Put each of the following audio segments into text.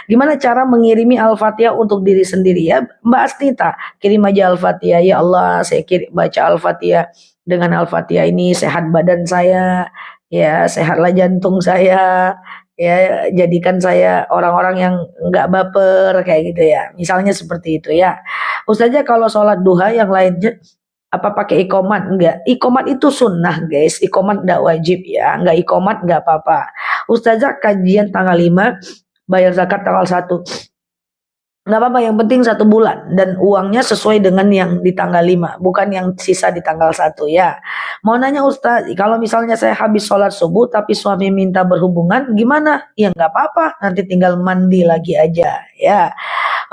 Gimana cara mengirimi Al-Fatihah untuk diri sendiri ya? Mbak Astita, kirim aja Al-Fatihah. Ya Allah, saya baca Al-Fatihah. Dengan Al-Fatihah ini sehat badan saya, ya sehatlah jantung saya, ya jadikan saya orang-orang yang nggak baper kayak gitu ya. Misalnya seperti itu ya. Ustazah kalau sholat duha yang lainnya apa pakai ikomat? Enggak, ikomat itu sunnah guys, ikomat enggak wajib ya, enggak ikomat enggak apa-apa. Ustazah kajian tanggal 5, bayar zakat tanggal 1, nggak apa-apa, yang penting 1 bulan dan uangnya sesuai dengan yang di tanggal 5, bukan yang sisa di tanggal 1 ya. Mau nanya Ustaz, kalau misalnya saya habis sholat subuh tapi suami minta berhubungan gimana? Ya nggak apa-apa, nanti tinggal mandi lagi aja ya.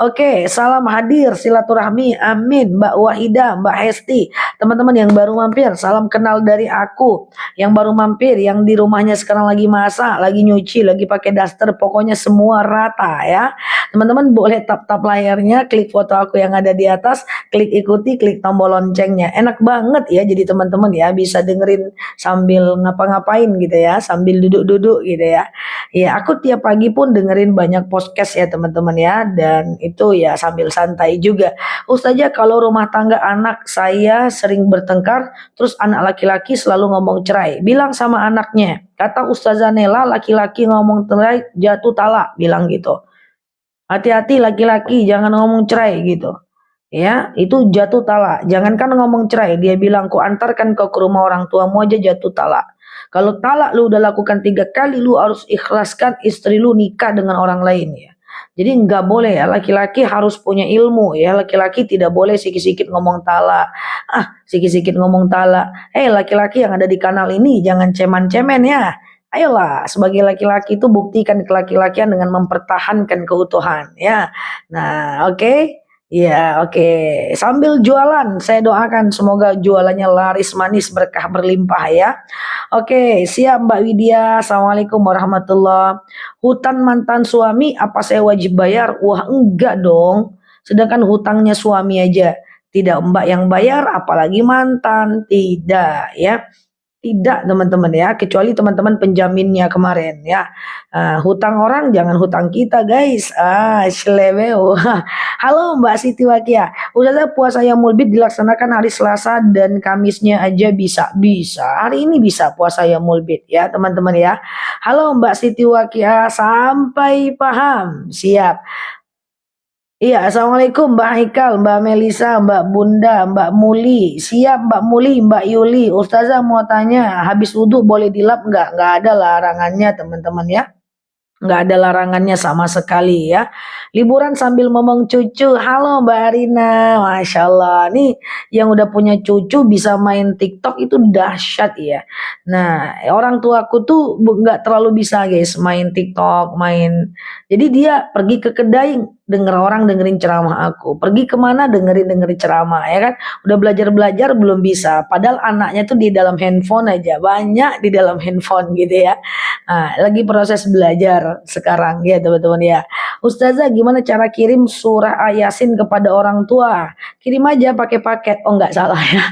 Oke, salam hadir silaturahmi. Amin. Mbak Wahida, Mbak Hesti, teman-teman yang baru mampir, salam kenal dari aku. Yang baru mampir, yang di rumahnya sekarang lagi masak, lagi nyuci, lagi pakai daster, pokoknya semua rata ya. Teman-teman boleh tap-tap layarnya, klik foto aku yang ada di atas, klik ikuti, klik tombol loncengnya. Enak banget ya jadi teman-teman ya, bisa dengerin sambil ngapa-ngapain gitu ya, sambil duduk-duduk gitu ya. Ya, aku tiap pagi pun dengerin banyak podcast ya teman-teman ya, dan itu ya sambil santai juga. Ustazah kalau rumah tangga anak saya sering bertengkar, terus anak laki-laki selalu ngomong cerai, bilang sama anaknya, kata Ustazah Nela laki-laki ngomong cerai jatuh talak, bilang gitu. Hati-hati laki-laki jangan ngomong cerai gitu. Ya, itu jatuh talak. Jangankan ngomong cerai, dia bilang ku antarkan kau ke rumah orang tuamu aja jatuh talak. Kalau talak lu udah lakukan 3 kali, lu harus ikhlaskan istri lu nikah dengan orang lain ya. Jadi nggak boleh ya, laki-laki harus punya ilmu ya. Laki-laki tidak boleh sikit-sikit ngomong talak. Sikit-sikit ngomong talak. Laki-laki yang ada di kanal ini jangan ceman-cemen ya. Ayolah, sebagai laki-laki itu buktikan kelaki-lakian dengan mempertahankan keutuhan ya. Nah, oke. Ya, oke. Sambil jualan, saya doakan semoga jualannya laris manis berkah berlimpah ya. Oke, siap Mbak Widya. Assalamualaikum warahmatullahi. Hutang mantan suami apa saya wajib bayar? Wah, enggak dong. Sedangkan hutangnya suami aja tidak Mbak yang bayar, apalagi mantan. Tidak ya. Tidak teman-teman ya, kecuali teman-teman penjaminnya kemarin ya. Hutang orang jangan hutang kita guys. Seleweo. Halo Mbak Siti Wakia. Ustazah puasa Yaumul Bid dilaksanakan hari Selasa dan Kamisnya aja bisa? Bisa. Hari ini bisa puasa Yaumul Bid ya teman-teman ya. Halo Mbak Siti Wakia, sampai paham. Siap. Iya, assalamualaikum Mbak Haikal, Mbak Melisa, Mbak Bunda, Mbak Muli. Siap Mbak Muli, Mbak Yuli. Ustazah mau tanya, habis wudhu boleh dilap nggak? Nggak ada larangannya teman-teman ya. Nggak ada larangannya sama sekali ya. Liburan sambil ngomong cucu. Halo Mbak Arina, Masya Allah. Nih yang udah punya cucu bisa main TikTok itu dahsyat ya. Nah orang tuaku tuh nggak terlalu bisa guys main TikTok, main. Jadi dia pergi ke kedai denger orang dengerin ceramah aku. Pergi kemana dengerin ceramah ya kan. Udah belajar belum bisa. Padahal anaknya tuh di dalam handphone aja. Banyak di dalam handphone gitu ya. Lagi proses belajar sekarang ya teman-teman ya. Ustazah gimana cara kirim surah Yasin kepada orang tua? Kirim aja pakai paket. Oh nggak salah ya.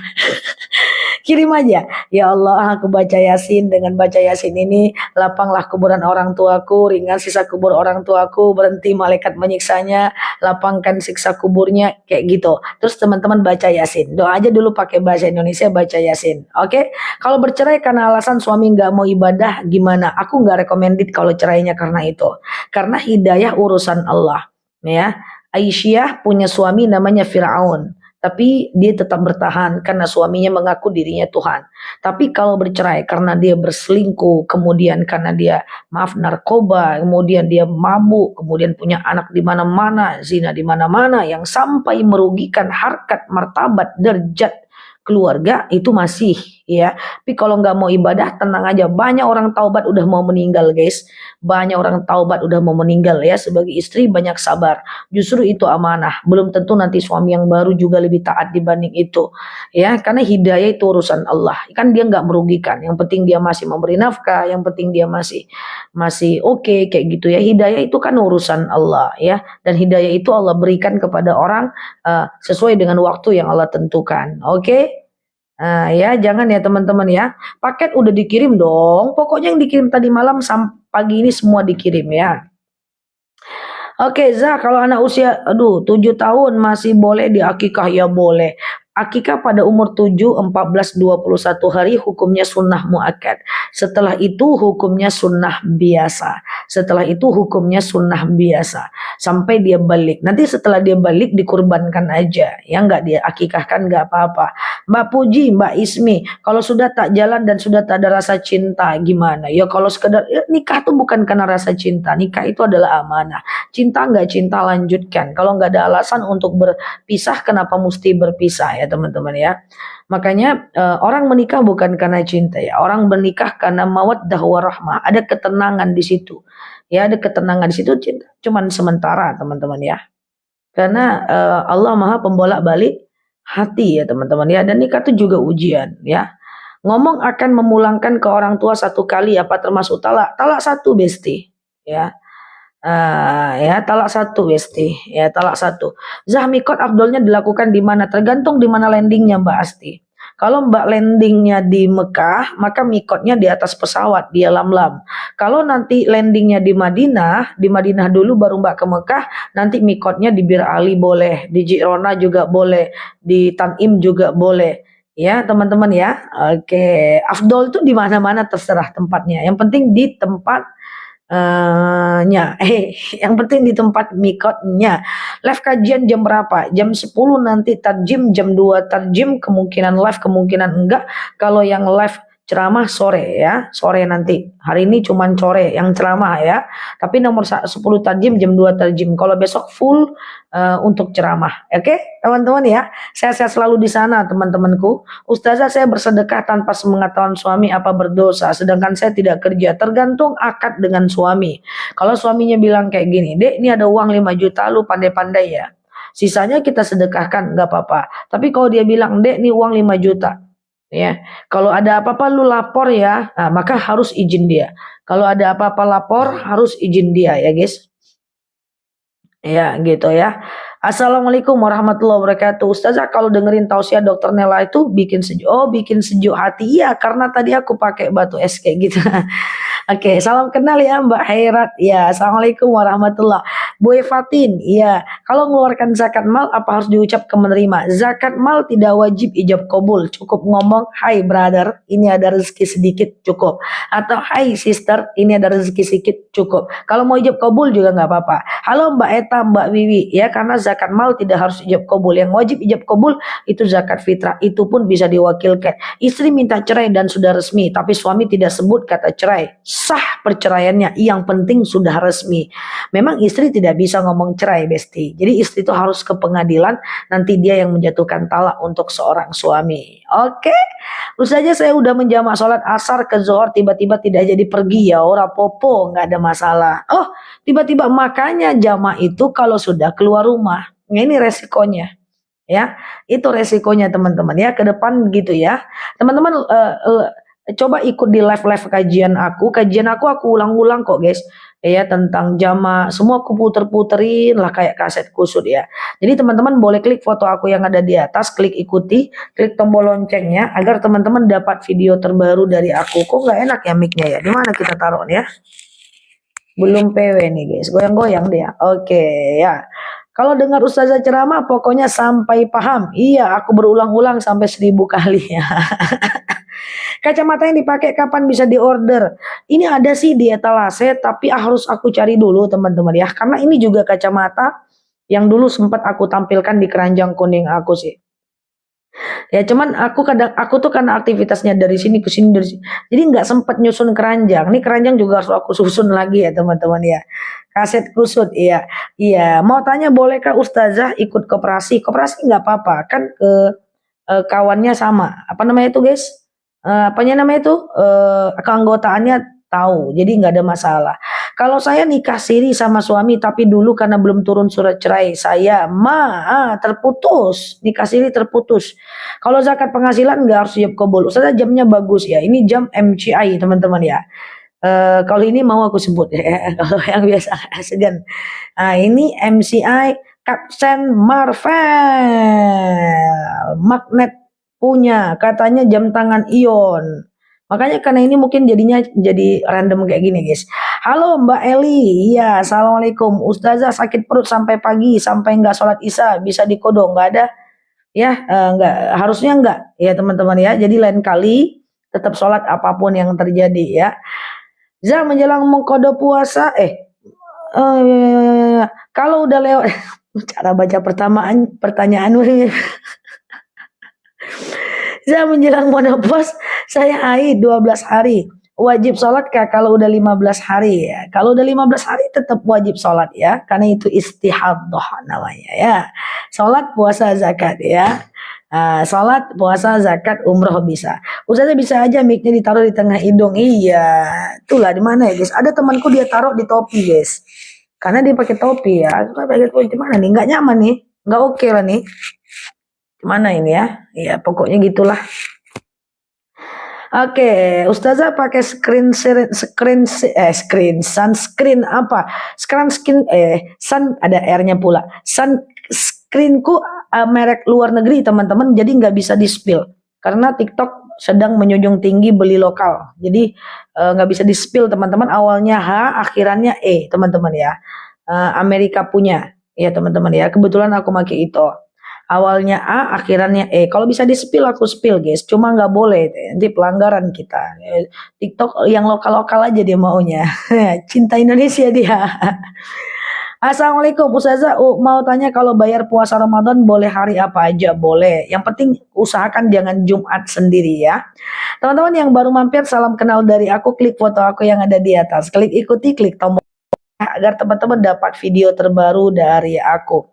Kirim aja. Ya Allah, aku baca Yasin, dengan baca Yasin ini lapanglah kuburan orang tuaku, ringan sisa kubur orang tuaku, berhenti malaikat menyiksanya, lapangkan siksa kuburnya, kayak gitu. Terus teman-teman baca Yasin. Doa aja dulu pakai bahasa Indonesia, baca Yasin. Oke? Kalau bercerai karena alasan suami nggak mau ibadah, gimana? Aku nggak recommended kalau cerainya karena itu. Karena hidayah urusan Allah. Ya. Aisyah punya suami namanya Firaun, tapi dia tetap bertahan karena suaminya mengaku dirinya Tuhan. Tapi kalau bercerai karena dia berselingkuh, kemudian karena dia narkoba, kemudian dia mabuk, kemudian punya anak di mana-mana, zina di mana-mana, yang sampai merugikan harkat, martabat, derajat keluarga, itu masih ya. Tapi kalau nggak mau ibadah, tenang aja, banyak orang taubat udah mau meninggal guys. Banyak orang taubat udah mau meninggal ya. Sebagai istri banyak sabar, justru itu amanah. Belum tentu nanti suami yang baru juga lebih taat dibanding itu ya, karena hidayah itu urusan Allah kan, dia nggak merugikan, yang penting dia masih memberi nafkah, yang penting dia masih oke, kayak gitu ya. Hidayah itu kan urusan Allah ya, dan hidayah itu Allah berikan kepada orang sesuai dengan waktu yang Allah tentukan. Oke. Ya jangan ya teman-teman ya. Paket udah dikirim dong. Pokoknya yang dikirim tadi malam sampai pagi ini semua dikirim ya. Oke, Zah, kalau anak usia, 7 tahun masih boleh diakikah? Ya boleh. Akikah pada umur 7, 14, 21 hari hukumnya sunnah muakkad. Setelah itu hukumnya sunnah biasa. Setelah itu hukumnya sunnah biasa. Sampai dia balik. Nanti setelah dia balik dikurbankan aja. Ya nggak dia akikahkan nggak apa-apa. Mbak Puji, Mbak Ismi, kalau sudah tak jalan dan sudah tak ada rasa cinta gimana? Ya kalau sekedar ya, nikah tuh bukan karena rasa cinta. Nikah itu adalah amanah. Cinta nggak cinta lanjutkan. Kalau nggak ada alasan untuk berpisah, kenapa mesti berpisah ya teman-teman ya. Makanya orang menikah bukan karena cinta ya. Orang menikah karena mawaddah warahmah. Ada ketenangan di situ. Ya ada ketenangan di situ. Cinta cuman sementara teman-teman ya. Karena Allah maha pembolak-balik hati ya teman-teman ya. Dan nikah itu juga ujian ya. Ngomong akan memulangkan ke orang tua satu kali apa termasuk talak? Talak satu besti ya. Ya talak satu Besti, ya talak satu. Zahmikot afdolnya dilakukan di mana? Tergantung di mana landingnya Mbak Asti. Kalau Mbak landingnya di Mekah, maka mikotnya di atas pesawat di Lam-Lam. Kalau nanti landingnya di Madinah dulu baru Mbak ke Mekah, nanti mikotnya di Bir Ali boleh, di Jirona juga boleh, di Tanim juga boleh. Ya teman-teman ya. Oke, afdol itu di mana-mana terserah tempatnya. Yang penting di tempat yang penting di tempat mikotnya. Live kajian jam berapa? Jam 10 nanti tarjim, jam 2 tarjim, kemungkinan live, kemungkinan enggak. Kalau yang live ceramah sore ya, sore nanti. Hari ini cuman sore yang ceramah ya. Tapi nomor 10 tarjim, jam 2 tarjim. Kalau besok full untuk ceramah. Oke, teman-teman ya. Saya selalu di sana, teman-temanku. Ustazah, saya bersedekah tanpa sepengetahuan suami apa berdosa, sedangkan saya tidak kerja. Tergantung akad dengan suami. Kalau suaminya bilang kayak gini, "Dek, ini ada uang 5 juta, lu pandai-pandai ya. Sisanya kita sedekahkan, nggak apa-apa." Tapi kalau dia bilang, "Dek, ini uang 5 juta. Ya, kalau ada apa-apa lu lapor ya." Nah, maka harus izin dia. Kalau ada apa-apa lapor harus izin dia ya, guys. Ya, gitu ya. Assalamualaikum warahmatullahi wabarakatuh. Ustazah, kalau dengerin tausiah dokter Nela itu bikin sejuk. Oh, bikin sejuk hati. Iya, karena tadi aku pakai batu es kayak gitu. Oke, salam kenal ya Mbak Hairat. Ya, assalamualaikum warahmatullah. Bu Evatin, iya. Kalau mengeluarkan zakat mal, apa harus diucap ke menerima? Zakat mal tidak wajib ijab kabul. Cukup ngomong, "Hai brother, ini ada rezeki sedikit," cukup. Atau, "Hai sister, ini ada rezeki sedikit," cukup. Kalau mau ijab kabul juga nggak apa-apa. Halo Mbak Eta, Mbak Wiwi, ya karena zakat mal tidak harus ijab kabul. Yang wajib ijab kabul itu zakat fitrah. Itu pun bisa diwakilkan. Istri minta cerai dan sudah resmi, tapi suami tidak sebut kata cerai. Sah perceraiannya, yang penting sudah resmi. Memang istri tidak bisa ngomong cerai, Besti. Jadi istri itu harus ke pengadilan, nanti dia yang menjatuhkan talak untuk seorang suami. Oke, terus saja saya udah menjamak sholat asar ke zuhur, tiba-tiba tidak jadi pergi, ya ora popo, nggak ada masalah. Oh, tiba-tiba makanya jamak itu kalau sudah keluar rumah. Nah, ini resikonya. Ya, itu resikonya teman-teman ya, ke depan gitu ya. Teman-teman coba ikut di live kajian aku. Aku ulang-ulang kok guys. Ya tentang jama, semua aku puter-puterin lah kayak kaset kusut ya. Jadi teman-teman boleh klik foto aku yang ada di atas, klik ikuti, klik tombol loncengnya agar teman-teman dapat video terbaru dari aku. Kok nggak enak ya mic-nya ya? Di mana kita taruh ya? Belum PW nih guys, goyang-goyang dia. Oke ya. Kalau dengar ustazah ceramah pokoknya sampai paham. Iya, aku berulang-ulang sampai 1000 kali ya. Kacamata yang dipakai kapan bisa diorder? Ini ada sih di etalase, tapi harus aku cari dulu teman-teman ya. Karena ini juga kacamata yang dulu sempat aku tampilkan di keranjang kuning aku sih. Ya cuman aku tuh karena aktivitasnya dari sini ke sini dari sini. Jadi nggak sempat nyusun keranjang. Ini keranjang juga harus aku susun lagi ya teman-teman ya. Kaset kusut iya. Iya, mau tanya bolehkah ustazah ikut koperasi? Koperasi nggak apa-apa, kan kawannya sama. Apa namanya itu guys? Apanya namanya itu? Keanggotaannya tahu. Jadi nggak ada masalah. Kalau saya nikah siri sama suami tapi dulu karena belum turun surat cerai saya terputus, nikah siri terputus. Kalau zakat penghasilan nggak harus siap kabul. Ustazah jamnya bagus ya. Ini jam MCI teman-teman ya. Kalau ini mau aku sebut ya. Kalau yang biasa segan. Nah ini MCI Captain Marvel magnet punya katanya jam tangan ion. Makanya karena ini mungkin jadinya jadi random kayak gini guys. Halo Mbak Eli, iya assalamualaikum. Ustazah sakit perut sampai pagi sampai nggak sholat isya bisa dikodok nggak ada? Ya nggak harusnya nggak ya teman-teman ya. Jadi lain kali tetap sholat apapun yang terjadi ya. Za menjelang mengkodok puasa kalau udah lewat cara baca pertanyaan Za menjelang menopause saya haid 12 hari. Wajib sholat kah kalau udah 15 hari ya? Kalau udah 15 hari tetap wajib sholat ya. Karena itu istihadhah namanya ya. Sholat, puasa, zakat ya. Sholat, puasa, zakat, umroh bisa. Ustazah bisa aja mic-nya ditaruh di tengah hidung. Iya. Itulah di mana ya guys? Ada temanku dia taruh di topi guys. Karena dia pakai topi ya. Pakai topi gimana nih? Nggak nyaman nih. Nggak oke lah nih. Gimana ini ya? Ya pokoknya gitulah. Oke, Ustazah pakai sunscreen apa? Sun ada R-nya pula. Sunscreenku merek luar negeri teman-teman, jadi nggak bisa di-spill karena TikTok sedang menjunjung tinggi beli lokal. Jadi nggak bisa di-spill teman-teman. Awalnya H, akhirannya E teman-teman ya. Amerika punya ya teman-teman ya. Kebetulan aku pakai itu. Awalnya A, akhirannya E. Kalau bisa di-spill aku spill guys. Cuma nggak boleh, nanti pelanggaran kita. TikTok yang lokal-lokal aja dia maunya. Cinta Indonesia dia. Assalamualaikum Ustazah, mau tanya kalau bayar puasa Ramadan boleh hari apa aja? Boleh. Yang penting usahakan jangan Jumat sendiri ya. Teman-teman yang baru mampir, salam kenal dari aku. Klik foto aku yang ada di atas. Klik ikuti, klik tombol agar teman-teman dapat video terbaru dari aku.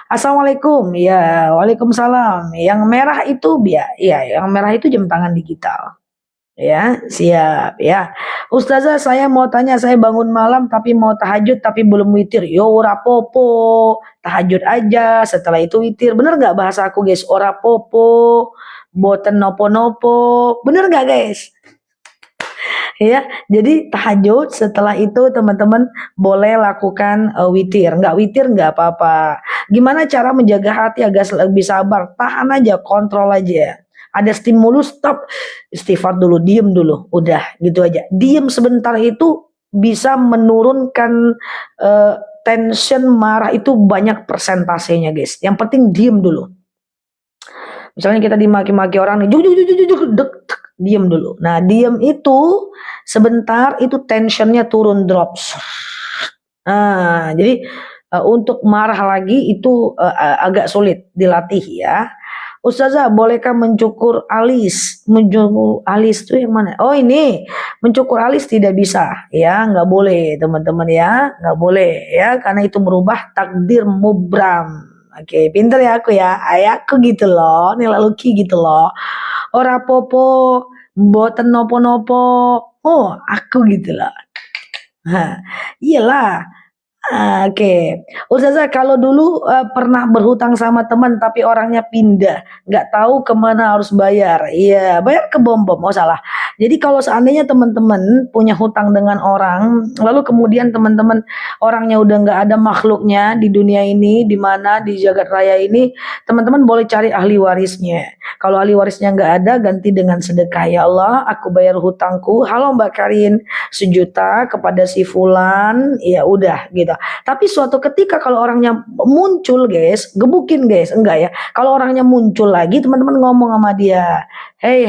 Assalamualaikum, ya, waalaikumsalam. Yang merah itu ya, yang merah itu jam tangan digital. Ya, siap ya. Ustazah, saya mau tanya, saya bangun malam tapi mau tahajud tapi belum witir. Yo ora popo, tahajud aja. Setelah itu witir. Bener nggak bahasa aku guys? Ora popo, boten nopo-nopo. Bener nggak guys? Ya, jadi tahajud setelah itu teman-teman boleh lakukan witir. Nggak witir nggak apa-apa. Gimana cara menjaga hati agar lebih sabar? Tahan aja, kontrol aja. Ada stimulus, stop. Istighfar dulu, diem dulu. Udah, gitu aja. Diem sebentar itu bisa menurunkan tension marah itu banyak persentasenya guys. Yang penting diem dulu. Misalnya kita dimaki-maki orang nih, diem dulu. Nah, diem itu sebentar itu tensionnya turun drops. Nah, jadi untuk marah lagi itu agak sulit dilatih ya. Ustazah, bolehkah mencukur alis? Mencukur alis itu yang mana? Oh ini, mencukur alis tidak bisa ya, nggak boleh teman-teman ya, nggak boleh ya, karena itu merubah takdir mubram. Oke, pinter ya aku ya, ayahku gitu loh, Nila Luki gitu loh. Ora popo, boten nopo-nopo, oh aku gitu loh. Iyalah. Oke, Ustazah kalau dulu pernah berhutang sama teman tapi orangnya pindah, nggak tahu kemana harus bayar. Iya, bayar ke bom-bom, oh salah. Jadi kalau seandainya teman-teman punya hutang dengan orang, lalu kemudian teman-teman orangnya udah nggak ada makhluknya di dunia ini, di mana di jagat raya ini, teman-teman boleh cari ahli warisnya. Kalau ahli warisnya nggak ada, ganti dengan sedekah. Ya Allah, aku bayar hutangku. Halo Mbak Karin, 1 juta kepada si Fulan, ya udah gitu. Tapi suatu ketika kalau orangnya muncul guys, gebukin guys, enggak ya. Kalau orangnya muncul lagi, teman-teman ngomong sama dia, hey,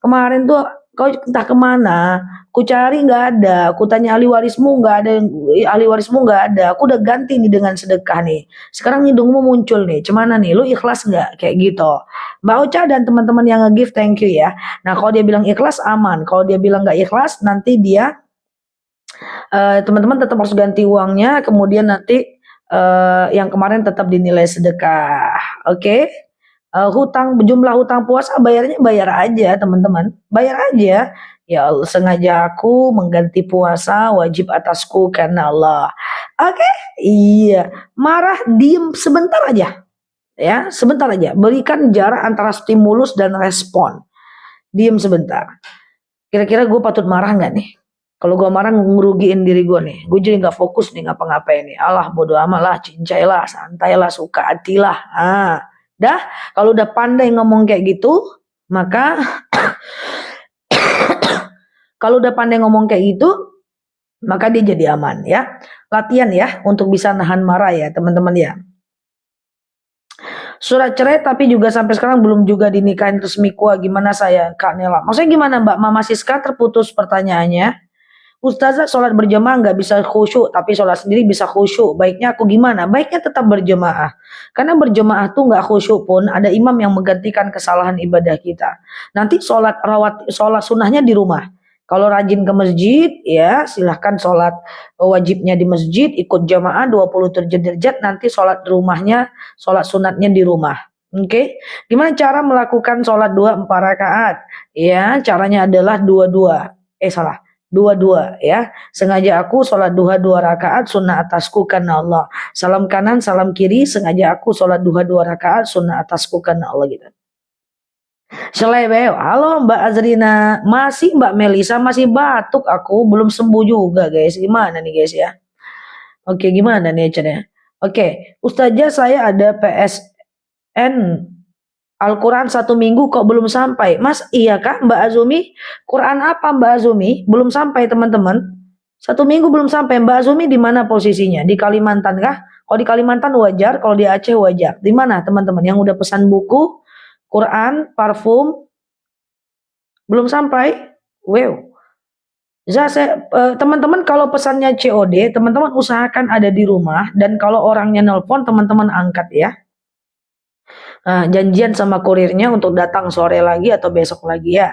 kemarin tuh kau entah kemana, ku cari nggak ada, ku tanya ahli warismu nggak ada, ahli warismu nggak ada, aku udah ganti nih dengan sedekah nih. Sekarang hidungmu muncul nih, cuman nih, lu ikhlas nggak? Kayak gitu. Mbak Ocha dan teman-teman yang nge-give, thank you ya. Nah kalau dia bilang ikhlas aman, kalau dia bilang nggak ikhlas, nanti dia teman-teman tetap harus ganti uangnya, kemudian nanti yang kemarin tetap dinilai sedekah. Oke? Jumlah hutang puasa bayarnya bayar aja teman-teman, bayar aja. Ya Allah, sengaja aku mengganti puasa wajib atasku karena Allah. Oke? Iya, marah diem sebentar aja. Ya, sebentar aja. Berikan jarak antara stimulus dan respon. Diem sebentar. Kira-kira gue patut marah nggak nih? Kalau gue marah ngerugiin diri gue nih. Gue jadi gak fokus nih ngapa-ngapain nih. Allah bodo amat lah, cincailah, santailah, suka hatilah. Dah, kalau udah pandai ngomong kayak gitu, maka Kalau udah pandai ngomong kayak gitu, maka dia jadi aman ya. Latihan ya untuk bisa nahan marah ya teman-teman ya. Surat cerai tapi juga sampai sekarang belum juga dinikahin resmi kuah. Gimana saya Kak Nela? Maksudnya gimana Mbak Mama Siska? Terputus pertanyaannya. Ustazah sholat berjamaah nggak bisa khusyuk, tapi sholat sendiri bisa khusyuk. Baiknya aku gimana? Baiknya tetap berjamaah. Karena berjamaah tuh nggak khusyuk pun ada imam yang menggantikan kesalahan ibadah kita. Nanti sholat sunnahnya di rumah. Kalau rajin ke masjid, ya silahkan sholat wajibnya di masjid, ikut jamaah 20 derajat, nanti sholat rumahnya, sholat sunatnya di rumah. Oke, gimana cara melakukan sholat 4 rakaat? Ya, caranya adalah dua-dua ya. Sengaja aku sholat 2 rakaat sunnah atasku karena Allah. Salam kanan, salam kiri, sengaja aku sholat 2 rakaat sunnah atasku karena Allah gitu. Selebeo, halo Mbak Azrina, masih Mbak Melisa, masih batuk aku, belum sembuh juga guys, gimana nih guys ya? Oke, gimana nih caranya? Oke, Ustazah saya ada PSN Al-Quran 1 minggu kok belum sampai. Mas, iya kak Mbak Azumi? Quran apa Mbak Azumi? Belum sampai teman-teman. 1 minggu belum sampai. Mbak Azumi di mana posisinya? Di Kalimantan kah? Kalau di Kalimantan wajar, kalau di Aceh wajar. Di mana teman-teman yang udah pesan buku, Quran, parfum, belum sampai? Wow. Teman-teman kalau pesannya COD, teman-teman usahakan ada di rumah. Dan kalau orangnya nelpon, teman-teman angkat ya. Janjian sama kurirnya untuk datang sore lagi atau besok lagi ya.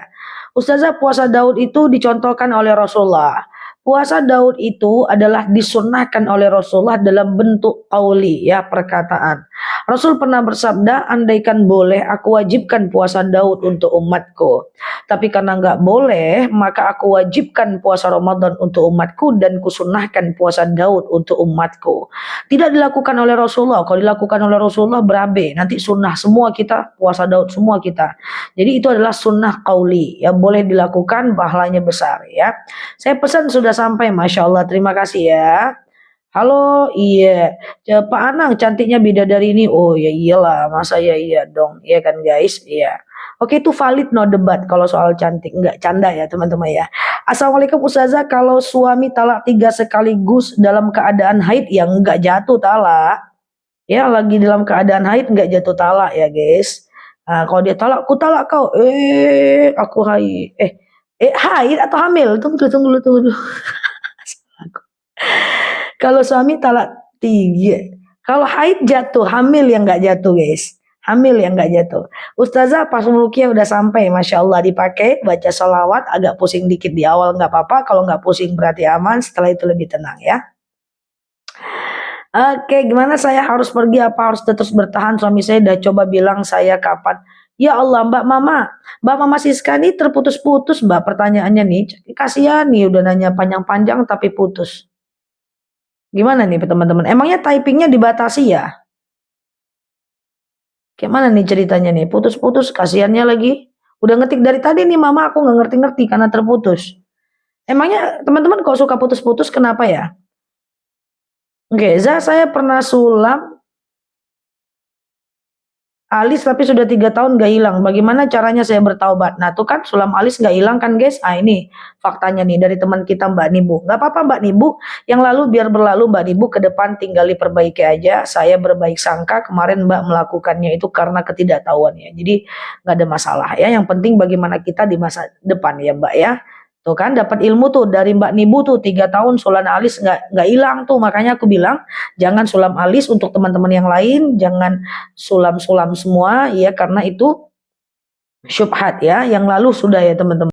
Ustazah, puasa Daud itu dicontohkan oleh Rasulullah. Puasa Daud itu adalah disunnahkan oleh Rasulullah dalam bentuk qauli ya, perkataan. Rasul pernah bersabda, andaikan boleh aku wajibkan puasa Daud untuk umatku. Tapi karena nggak boleh, maka aku wajibkan puasa Ramadan untuk umatku dan kusunnahkan puasa Daud untuk umatku. Tidak dilakukan oleh Rasulullah. Kalau dilakukan oleh Rasulullah berabe. Nanti sunnah semua kita, puasa Daud semua kita. Jadi itu adalah sunnah qauli. Ya boleh dilakukan, pahalanya besar ya. Saya pesan sudah sampai, Masya Allah. Terima kasih ya. Halo, iya. Pak Anang, cantiknya bidadari ini. Oh ya iyalah, masa ya iya dong. Iya kan guys? Iya. Oke, itu valid no debat kalau soal cantik. Enggak canda ya teman-teman ya. Assalamualaikum Ustazah, kalau suami talak 3 sekaligus dalam keadaan haid, ya enggak jatuh talak. Ya lagi dalam keadaan haid enggak jatuh talak ya guys. Nah, kalau dia talak, aku talak kau. Aku haid. Haid atau hamil? Tunggu dulu. Kalau suami talak 3. Kalau haid jatuh, hamil yang nggak jatuh guys. Hamil yang nggak jatuh. Ustazah pas ruqyah udah sampai, Masya Allah dipakai, baca sholawat, agak pusing dikit di awal nggak apa-apa. Kalau nggak pusing berarti aman, setelah itu lebih tenang ya. Oke, gimana saya harus pergi apa harus terus bertahan? Suami saya udah coba bilang saya kapan. Ya Allah, Mbak Mama Siska nih terputus-putus Mbak pertanyaannya nih. Kasihan nih udah nanya panjang-panjang tapi putus. Gimana nih teman-teman? Emangnya typingnya dibatasi ya? Gimana nih ceritanya nih? Putus-putus, kasihannya lagi. Udah ngetik dari tadi nih Mama, aku nggak ngerti-ngerti karena terputus. Emangnya teman-teman kok suka putus-putus kenapa ya? Oke, saya pernah sulam alis tapi sudah 3 tahun gak hilang. Bagaimana caranya saya bertaubat? Nah tuh kan sulam alis gak hilang kan guys. Ini faktanya nih dari teman kita Mbak Nibu. Gak apa-apa Mbak Nibu. Yang lalu biar berlalu Mbak Nibu, ke depan tinggal diperbaiki aja. Saya berbaik sangka kemarin Mbak melakukannya itu karena ketidaktahuan ya. Jadi gak ada masalah ya. Yang penting bagaimana kita di masa depan ya Mbak ya. Tuh kan dapat ilmu tuh dari Mbak Nibu tuh 3 tahun sulam alis nggak hilang tuh. Makanya aku bilang jangan sulam alis untuk teman-teman yang lain, jangan sulam semua ya karena itu syubhat ya yang lalu sudah ya teman-teman.